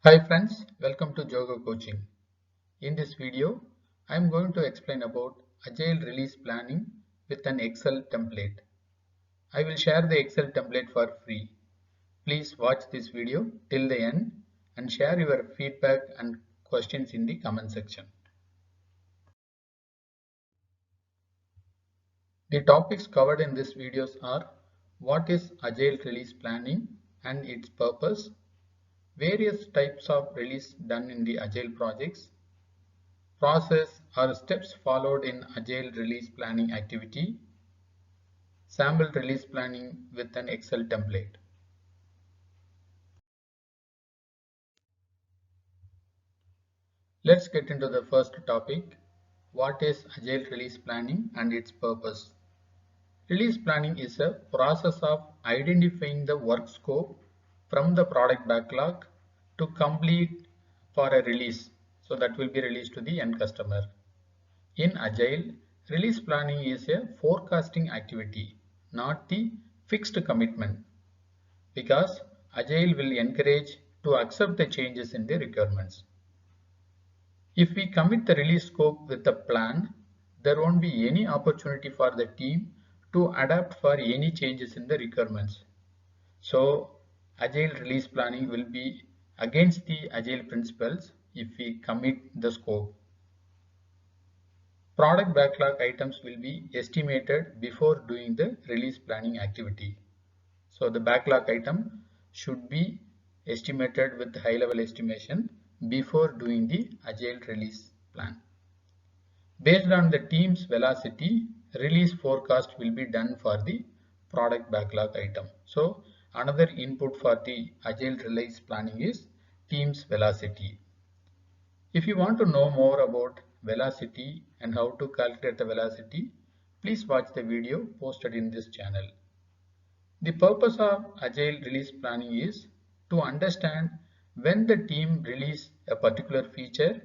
Hi friends, welcome to Jogo Coaching. In this video, I am going to explain about Agile release planning with an Excel template. I will share the Excel template for free. Please watch this video till the end and share your feedback and questions in the comment section. The topics covered in this videos are: what is Agile release planning and its purpose, various types of release done in the Agile projects, process or steps followed in Agile release planning activity, sample release planning with an Excel template. Let's get into the first topic. What is Agile release planning and its purpose? Release planning is a process of identifying the work scope from the product backlog to complete for a release. So that will be released to the end customer. In Agile, release planning is a forecasting activity, not the fixed commitment, because Agile will encourage to accept the changes in the requirements. If we commit the release scope with a plan, there won't be any opportunity for the team to adapt for any changes in the requirements. So Agile release planning will be against the Agile principles if we commit the scope. Product backlog items will be estimated before doing the release planning activity. So the backlog item should be estimated with high level estimation before doing the Agile release plan. Based on the team's velocity, release forecast will be done for the product backlog item. So another input for the Agile release planning is team's velocity. If you want to know more about velocity and how to calculate the velocity, please watch the video posted in this channel. The purpose of Agile release planning is to understand when the team release a particular feature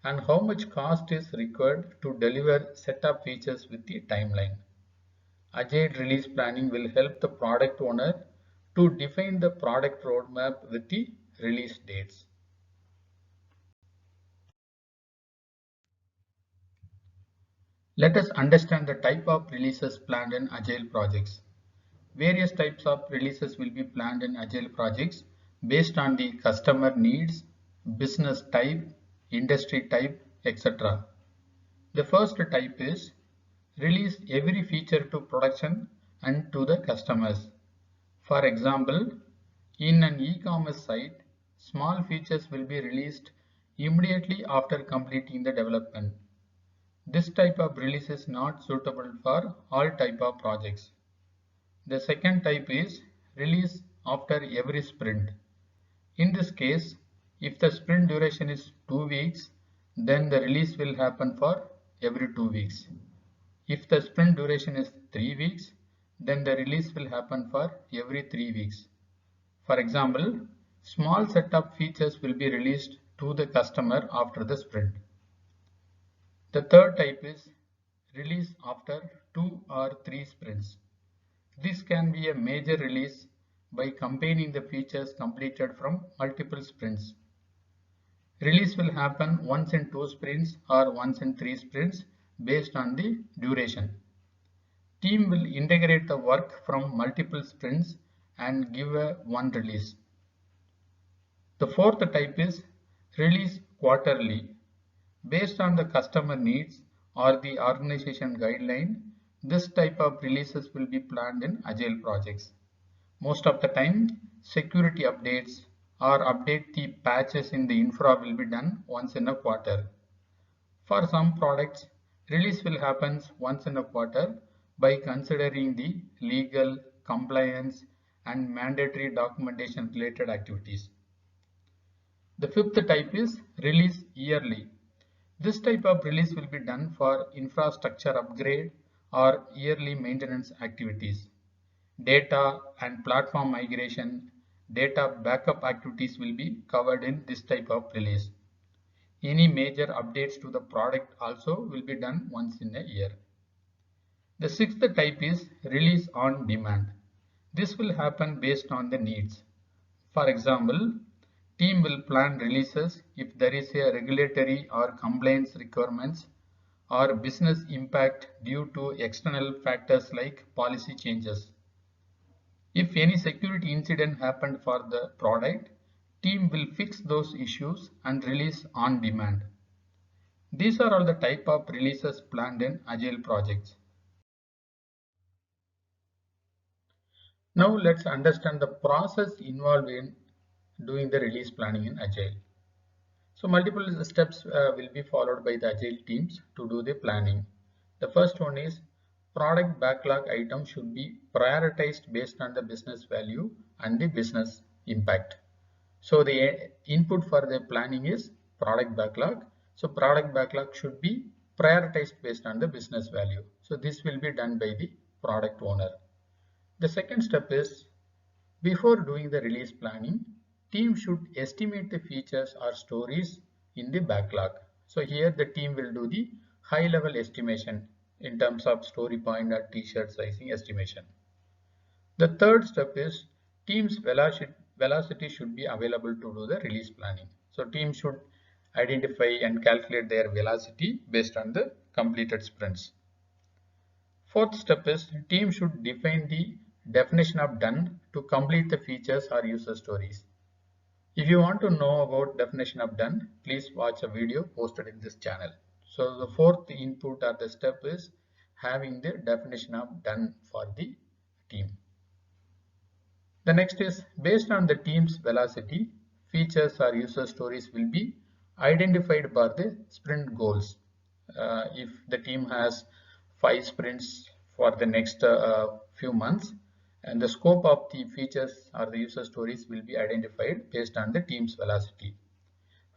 and how much cost is required to deliver set of features with the timeline. Agile release planning will help the product owner to define the product roadmap with the release dates. Let us understand the type of releases planned in Agile projects. Various types of releases will be planned in Agile projects based on the customer needs, business type, industry type, etc. The first type is release every feature to production and to the customers. For example, in an e-commerce site, small features will be released immediately after completing the development. This type of release is not suitable for all type of projects. The second type is release after every sprint. In this case, if the sprint duration is 2 weeks, then the release will happen for every 2 weeks. If the sprint duration is 3 weeks, then the release will happen for every 3 weeks. For example, small set of features will be released to the customer after the sprint. The third type is release after 2 or 3 sprints. This can be a major release by combining the features completed from multiple sprints. Release will happen once in 2 sprints or once in 3 sprints based on the duration. Team will integrate the work from multiple sprints and give one release. The fourth type is release quarterly. Based on the customer needs or the organization guideline, this type of releases will be planned in Agile projects. Most of the time, security updates or update the patches in the infra will be done once in a quarter. For some products, release will happen once in a quarter by considering the legal, compliance, and mandatory documentation related activities. The fifth type is release yearly. This type of release will be done for infrastructure upgrade or yearly maintenance activities. Data and platform migration, data backup activities will be covered in this type of release. Any major updates to the product also will be done once in a year. The sixth type is release on demand. This will happen based on the needs. For example, Team will plan releases if there is a regulatory or compliance requirements or business impact due to external factors like policy changes. If any security incident happened for the product, team will fix those issues and release on demand. These are all the type of releases planned in Agile projects. Now let's understand the process involved in doing the release planning in Agile. So multiple steps will be followed by the Agile teams to do the planning. The first one is product backlog items should be prioritized based on the business value and the business impact. So the input for the planning is product backlog. So product backlog should be prioritized based on the business value. So this will be done by the product owner. The second step is before doing the release planning, team should estimate the features or stories in the backlog. So here the team will do the high level estimation in terms of story point or t-shirt sizing estimation. The third step is team's velocity should be available to do the release planning. So team should identify and calculate their velocity based on the completed sprints. Fourth step is team should define the definition of done to complete the features or user stories. If you want to know about definition of done, please watch a video posted in this channel. So the fourth input or the step is having the definition of done for the team. The next is based on the team's velocity, features or user stories will be identified by the sprint goals. If the team has 5 sprints for the next few months, and the scope of the features or the user stories will be identified based on the team's velocity.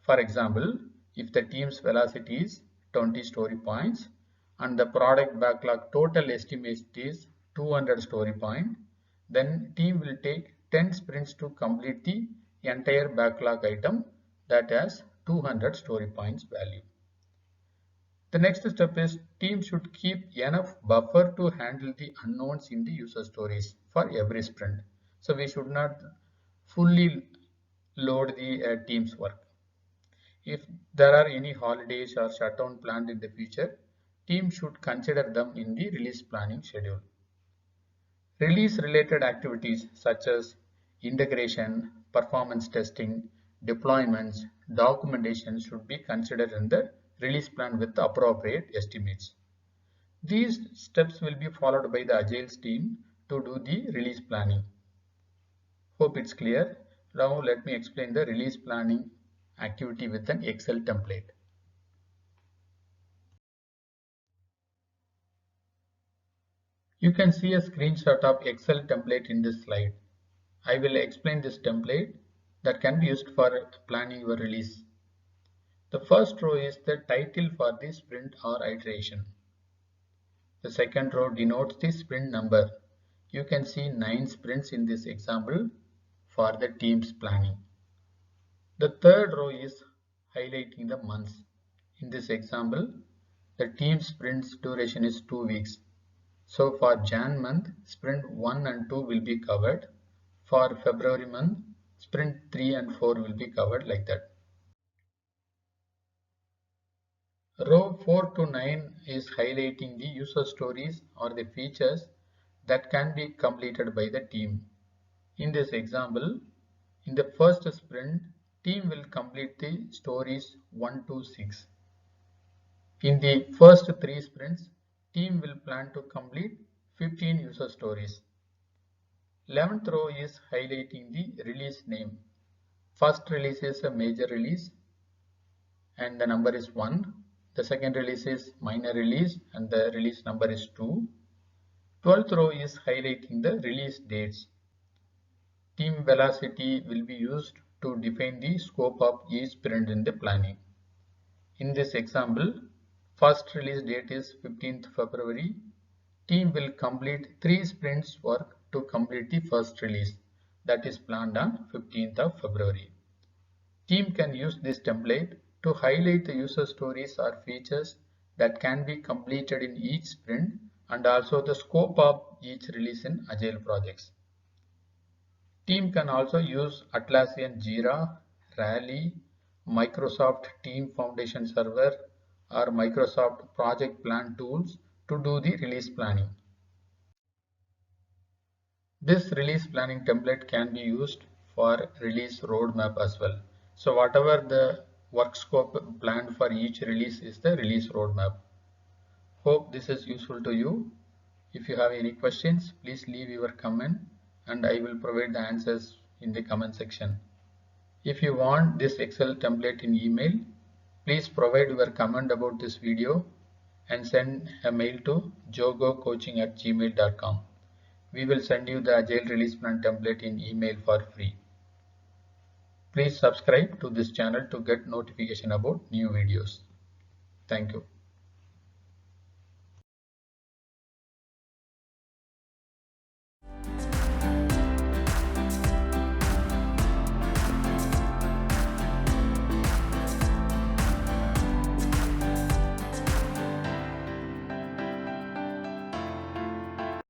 For example, if the team's velocity is 20 story points and the product backlog total estimate is 200 story point, then team will take 10 sprints to complete the entire backlog item that has 200 story points value. The next step is team should keep enough buffer to handle the unknowns in the user stories for every sprint. So we should not fully load the team's work. If there are any holidays or shutdown planned in the future, team should consider them in the release planning schedule. Release related activities such as integration, performance testing, deployments, documentation should be considered in the release plan with the appropriate estimates. These steps will be followed by the Agile team to do the release planning. Hope it's clear. Now let me explain the release planning activity with an Excel template. You can see a screenshot of Excel template in this slide. I will explain this template that can be used for planning your release. The first row is the title for the sprint or iteration. The second row denotes the sprint number. You can see 9 sprints in this example for the team's planning. The third row is highlighting the months. In this example, the team's sprint's duration is 2 weeks. So for Jan month, sprint 1 and 2 will be covered. For February month, sprint 3 and 4 will be covered like that. Row 4 to 9 is highlighting the user stories or the features that can be completed by the team. In this example, in the first sprint, team will complete the stories 1 to 6. In the first 3 sprints, team will plan to complete 15 user stories. 11th row is highlighting the release name. First release is a major release and the number is 1. The second release is minor release and the release number is 2. 12th row is highlighting the release dates. Team velocity will be used to define the scope of each sprint in the planning. In this example, first release date is 15th February. Team will complete 3 sprints work to complete the first release that is planned on 15th of February. Team can use this template to highlight the user stories or features that can be completed in each sprint and also the scope of each release in Agile projects. Team can also use Atlassian Jira, Rally, Microsoft Team Foundation Server, or Microsoft Project Plan tools to do the release planning. This release planning template can be used for release roadmap as well. So whatever the work scope planned for each release is the release roadmap. Hope this is useful to you. If you have any questions, please leave your comment and I will provide the answers in the comment section. If you want this Excel template in email, please provide your comment about this video and send a mail to jogocoaching@gmail.com. We will send you the Agile Release Plan template in email for free. Please subscribe to this channel to get notification about new videos. Thank you.